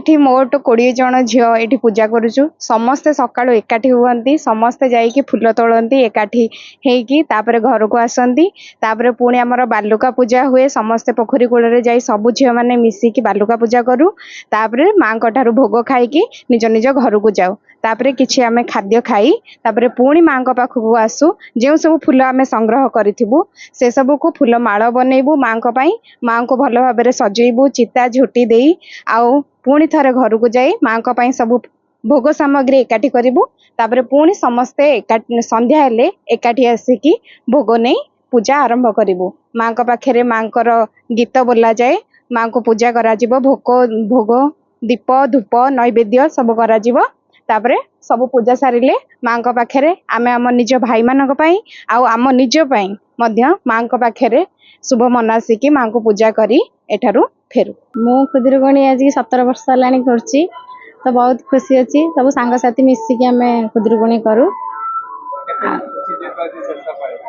एठी मोट 20 जन झील ये पूजा करुचु समस्ते सकाळु एकाठी हुअंती समस्ते जाइकी फूल तोड़ती एकाठी हेकी तापरे घर को आसती तापरे पुणी आमर बालुका पूजा हुए समस्ते पोखरी कूल जाई सबु झील माने मिसिकी बालुका पूजा करू तापरे माँ ठारू भोग खाइकी निज निज घर को जाऊ तापरे किछि आमे खाद्य खाई तापरे पुणी माँ पाखक आसू जो सब फूल आमे संग्रह करिथिबु से सब को फूल माळ बनैबू माँ माँ को भल भाव सजैबू चिता झोटी देई आउ पुणी थरे घर को जाई माँ सब भोग सामग्री एकाठी करिबू तापरे पुणी समस्ते संध्या हेले एकाठी आसिकी भोग नहीं पूजा आरंभ करिबू माँ पाखे माँ गीत बोला जाए माँ को पूजा करा भोग भोग दीप धूप नैवेद्य सब करा तापरे सब पूजा सारिले माँ पाखे आमे आम निज भाई मानक पई आउ आम निज पई मध्य माँ पाखे शुभ मनासिकी माँ को पूजा करी एठारू फेरू। मु खुदुरुकुणी आज 17 वर्ष हेलाणी करछि तो बहुत खुशी अच्छी सब सांगसाथी मिसिकी आमे खुदुरुकुणी करू।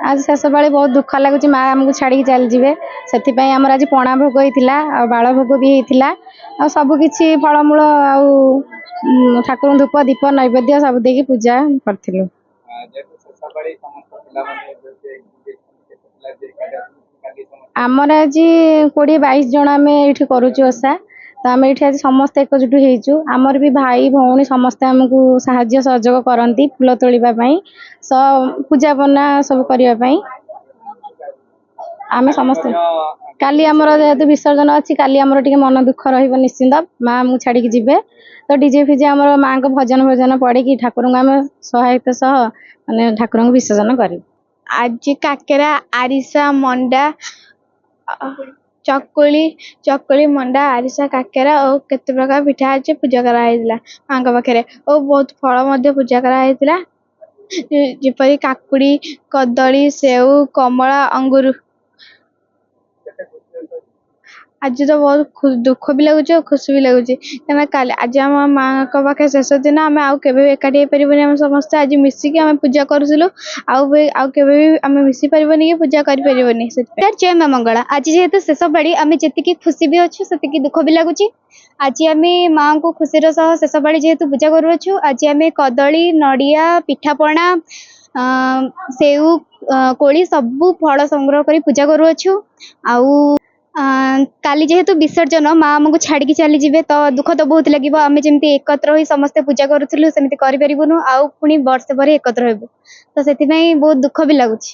आज शेष पाली बहुत दुख लगुच माँ आमको छाड़ी चली जाए से आमर आज पणा भोग होता बाल भोग भी होता आ सबकि फलमूल ठाकुर धूप दीप नैवेद्य सब देकी पूजा करूँ। आमर आज 20-22 जन आम ये करुचु ओषा तो आम ये आज समस्त एकजुट होइचु आमर भी भाई भौणी समस्ते आमको साहाय्य सहयोग करती फूल तोड़ापी पूजा बना सब करने आम समस्त काली आमर जेहेतु विसर्जन अच्छी काली आमर टिके मन दुख रहिबो निश्चिंत माँ आमको छाड़ी जीवे तो डीजे फिजे आमर माँ को भजन भजन पड़ी ठाकुर को आम सहायता सह माने ठाकुर को विसर्जन करूँ। आज काकेरा आरिसा मंडा चकुली मंडा आरिसा काकेरा और केते प्रकार पिठा आज पूजा कराइला माँ पाखे और बहुत फल पूजा कराइला जेपरी काकुड़ी कदली सेव कमला अंगूर। आज तो बहुत दुख भी लगुच और खुशी भी लगुच कल आज आम माँ पाखे शेष दिन आम आउ केबे एकाठी पारिबनी आम समस्त आज मिसिकी आम पूजा करूँ आउ केबे आम मिसी पारिबनी कि पूजा करि परिबनी। जय माँ मंगला आज जेहेतु शेष पाड़ी आम जी खुशी भी अच्छु से दुख भी लगुच आज आम माँ को खुशी सह शेष पाड़ी जेहेतु पूजा करूँ आज आम कदली नड़िया पिठापणा सेव कोली सबू फल संग्रह कर पूजा करूँ आउ काली जेहेतु विसर्जन माँ आमको छाड़ी चली जाए तो दुख तो बहुत लगे आम जमी एकत्र समस्ते पूजा करूँ सेमती करूँ आउ पुणी वर्ष पर एकत्र हो तो से बहुत दुख भी लगुच।